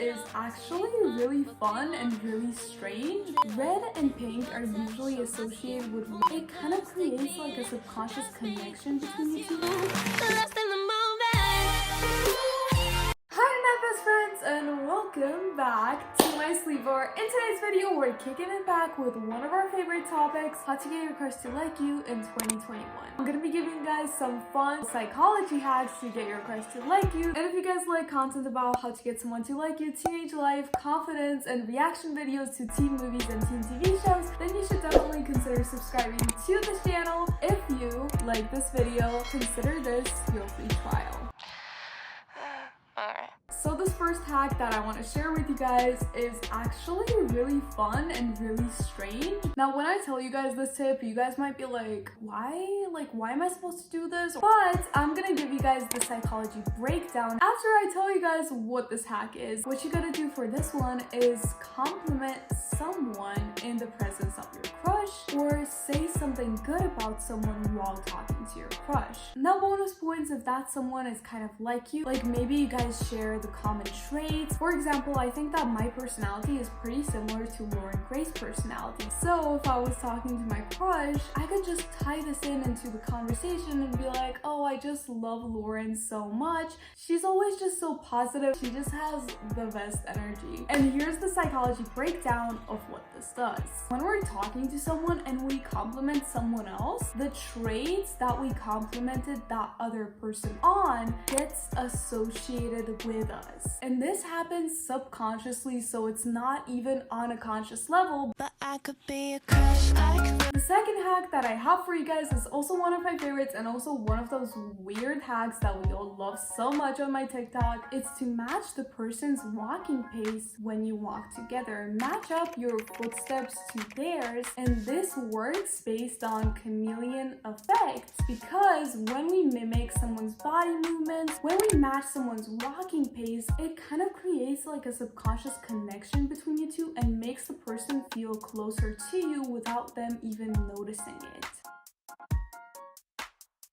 is actually really fun and really strange. Red and pink are usually associated with red. It kind of creates like a subconscious connection between the two. Friends, and welcome back to my sleepover. In today's video, we're kicking it back with one of our favorite topics, how to get your crush to like you in 2021. I'm gonna be giving you guys some fun psychology hacks to get your crush to like you. And if you guys like content about how to get someone to like you, teenage life, confidence, and reaction videos to teen movies and teen TV shows, then you should definitely consider subscribing to this channel. If you like this video, consider this your free trial. So this first hack that I want to share with you guys is actually really fun and really strange. Now, when I tell you guys this tip, you guys might be like, why am I supposed to do this? But I'm gonna give you guys the psychology breakdown after I tell you guys what this hack is. What you gotta do for this one is compliment someone in the presence of your crush, or say something good about someone while talking to your crush. Now, bonus points if that someone is kind of like you, like maybe you guys share the common traits. For example, I think that my personality is pretty similar to Lauren Gray's personality. So if I was talking to my crush, I could just tie this into the conversation and be like, oh, I just love Lauren so much. She's always just so positive. She just has the best energy. And here's the psychology breakdown of what this does. When we're talking to someone and we compliment someone else, the traits that we complimented that other person on gets associated with us. And this happens subconsciously, so it's not even on a conscious level. But I could be a crush. The second hack that I have for you guys is also one of my favorites and also one of those weird hacks that we all love so much on my TikTok. It's to match the person's walking pace when you walk together. Match up your footsteps to theirs, and this works based on chameleon effects, because when we mimic someone's body movements, when we match someone's walking pace, it kind of creates like a subconscious connection between you two and makes the person feel closer to you without them even noticing it.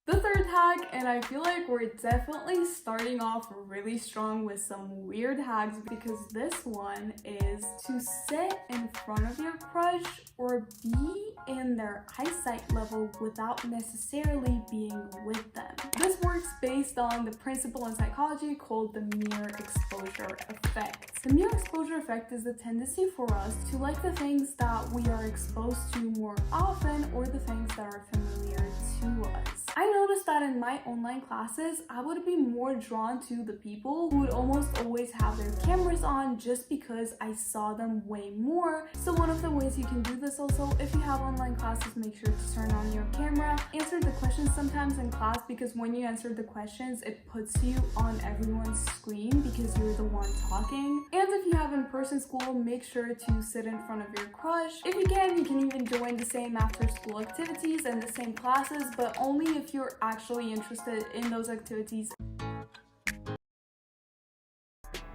The third hack, and I feel like we're definitely starting off really strong with some weird hacks, because this one is to sit in front of your crush or be in their eyesight level without necessarily being with them. This works based on the principle in psychology called the mere exposure effect. The mere exposure effect is the tendency for us to like the things that we are exposed to more often, or the things that are familiar to us. I noticed that in my online classes, I would be more drawn to the people who would almost always have their cameras on, just because I saw them way more. So one of the ways you can do this also, if you have online classes, make sure to turn on your camera. Answer the questions sometimes in class, because when you answer the questions, it puts you on everyone's screen because you're the one talking. And if you have in-person school, make sure to sit in front of your crush. If you can even join the same after-school activities and the same classes, but only if you're actually interested in those activities.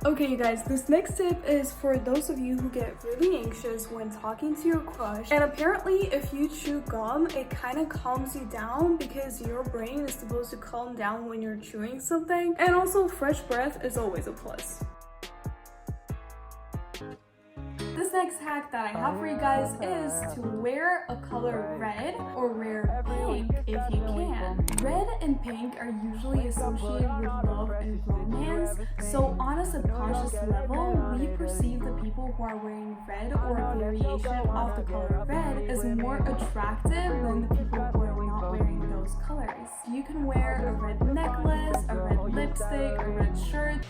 Okay, you guys, this next tip is for those of you who get really anxious when talking to your crush. And apparently, if you chew gum, it kind of calms you down, because your brain is supposed to calm down when you're chewing something. And also, fresh breath is always a plus. This next hack that I have for you guys is to wear a color red or wear pink if you can. Red and pink are usually associated with love and romance, so on a subconscious level, we perceive the people who are wearing red or a variation of the color red as more attractive than the people who are not wearing those colors. You can wear a red necklace, a red lipstick, a red shirt.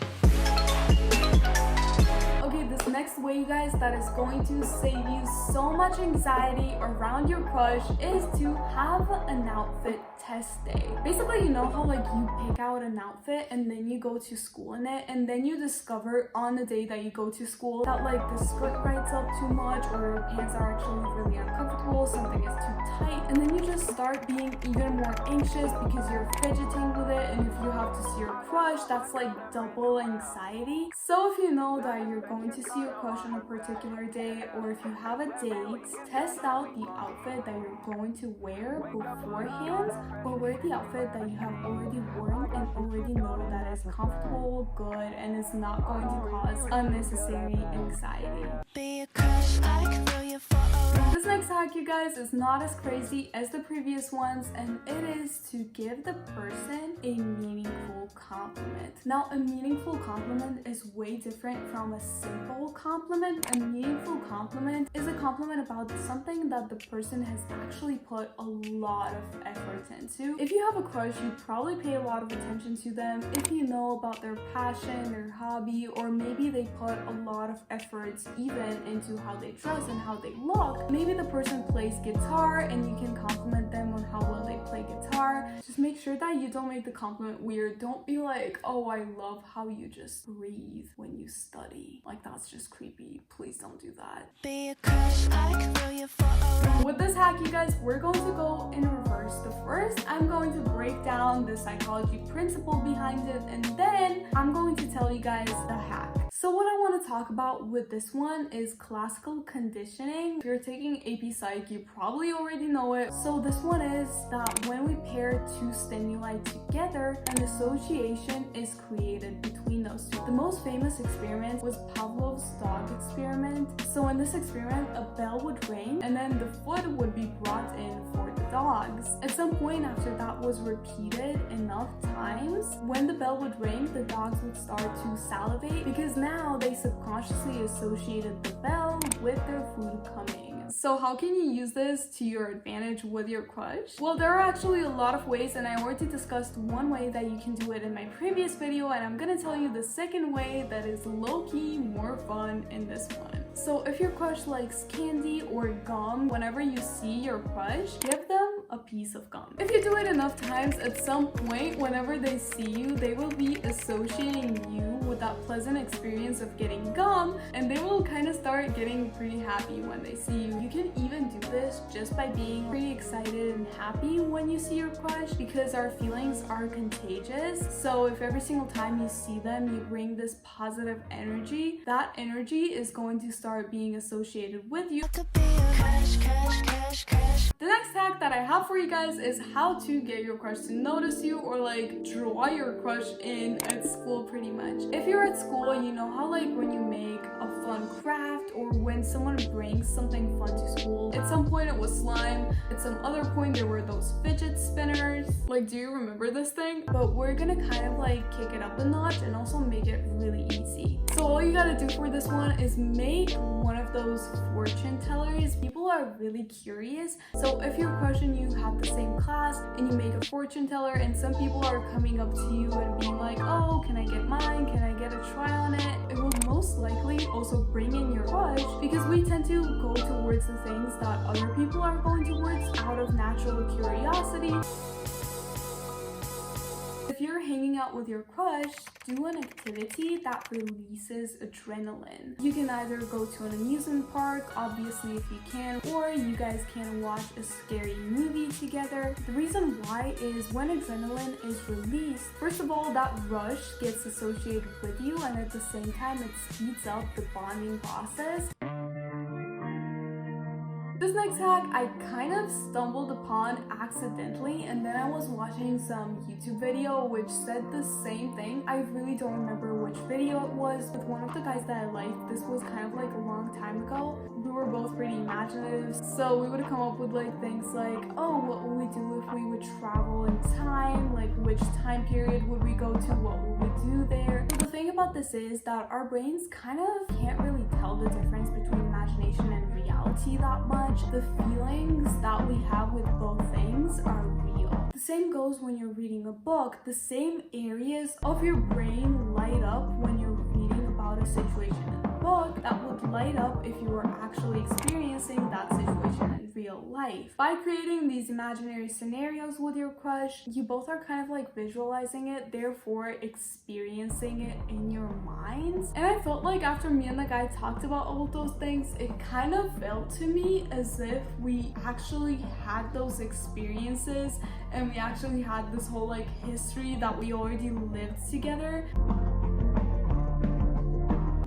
Okay, this next way, you guys, that is going to save you so much anxiety around your crush is to have an outfit test day. Basically, you know how like you pick out an outfit and then you go to school in it, and then you discover on the day that you go to school that like the skirt rides up too much, or your pants are actually really uncomfortable, something is too tight, and then you just start being even more anxious because you're fidgeting with it, and if you have to see your crush, that's like double anxiety. So if you know that you're going to see your crush on a particular day, or if you have a date, test out the outfit that you're going to wear beforehand, or wear the outfit that you have already worn and already know that is comfortable, good, and is not going to cause unnecessary anxiety. This next hack, you guys, is not as crazy as the previous ones, and it is to give the person a meaningful compliment. Now, a meaningful compliment is way different from a simple compliment. A meaningful compliment is a compliment about something that the person has actually put a lot of effort into. If you have a crush, you probably pay a lot of attention to them. If you know about their passion, their hobby, or maybe they put a lot of efforts even into how they dress and how they look. Maybe the person plays guitar and you can compliment them on how well they play guitar. Just make sure that you don't make the compliment weird. Don't be like, oh, I love how you just breathe when you study. Like, that's just creepy. Please don't do that. With this hack, you guys, we're going to go in reverse. The first, I'm going to break down the psychology principle behind it, and then I'm going to tell you guys the hack. So what I want to talk about with this one is classical conditioning. If you're taking AP Psych, you probably already know it. So this one is that when we pair two stimuli together, an association is created between those two. The most famous experiment was Pavlov's dog experiment. So in this experiment, a bell would ring and then the food would be brought in for the dogs. At some point after that was repeated enough times, when the bell would ring, the dogs would start to salivate because now they subconsciously associated the bell with their food coming. So how can you use this to your advantage with your crush? Well, there are actually a lot of ways, and I already discussed one way that you can do it in my previous video, and I'm gonna tell you the second way that is low-key more fun in this one. So if your crush likes candy or gum, whenever you see your crush, give them a piece of gum. If you do it enough times, at some point, whenever they see you, they will be associating you with that pleasant experience of getting gum, and they will kind of start getting pretty happy when they see you. You can even do this just by being pretty excited and happy when you see your crush, because our feelings are contagious. So if every single time you see them, you bring this positive energy, that energy is going to start being associated with you. The next hack that I have for you guys is how to get your crush to notice you, or like draw your crush in at school pretty much. If you're at school, you know how like when you make a fun craft or when someone brings something fun to school, at some point it was slime, at some other point there were those fidget spinners. Like, do you remember this thing? But we're gonna kind of like kick it up a notch and also make it really easy. So all you gotta do for this one is make one of those fortune tellers. People are really curious. So if your crush and you have the same class and you make a fortune teller and some people are coming up to you and being like, oh, can I get mine? Can I get a try on it? It will most likely also bring in your crush, because we tend to go towards the things that other people are going towards out of natural curiosity. If you're hanging out with your crush, do an activity that releases adrenaline. You can either go to an amusement park, obviously if you can, or you guys can watch a scary movie together. The reason why is when adrenaline is released, first of all, that rush gets associated with you, and at the same time it speeds up the bonding process. This next hack I kind of stumbled upon accidentally, and then I was watching some YouTube video which said the same thing. I really don't remember which video it was. With one of the guys that I liked, this was kind of like a long time ago. We were both pretty imaginative, so we would come up with like things like, oh, what would we do if we would travel in time? Like, which time period would we go to? What would we do there? So the thing about this is that our brains kind of can't really tell the difference between imagination and reality that much. The feelings that we have with both things are real. The same goes when you're reading a book. The same areas of your brain light up when you're reading about a situation in a book that would light up if you were actually experiencing that situation in real life. By creating these imaginary scenarios with your crush, you both are kind of like visualizing it, therefore experiencing it in your minds. And I felt like after me and the guy talked about all of those things, it kind of felt to me as if we actually had those experiences and we actually had this whole like history that we already lived together.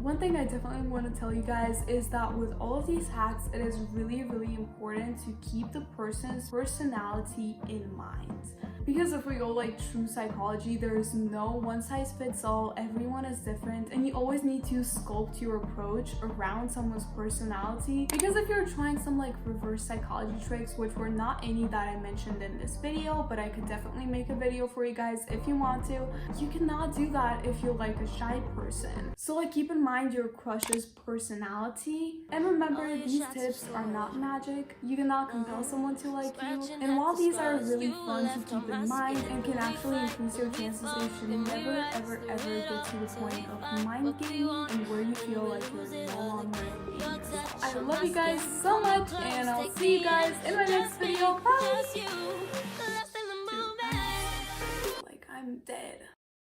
When one thing I definitely want to tell you guys is that with all of these hacks, it is really, really important to keep the person's personality in mind. Because if we go like true psychology, there is no one size fits all, everyone is different, and you always need to sculpt your approach around someone's personality. Because if you're trying some like reverse psychology tricks, which were not any that I mentioned in this video, but I could definitely make a video for you guys if you want to, you cannot do that if you're like a shy person. So like keep in mind your crush's personality, and remember these tips are not magic. You cannot compel someone to like you, and while these are really fun to keep in mind and can actually increase your chances, you should never ever get to the point of mind gaming and where you feel like you're no longer being yourself. I love you guys so much, and I'll see you guys in my next video. Bye! Dude, like I'm dead.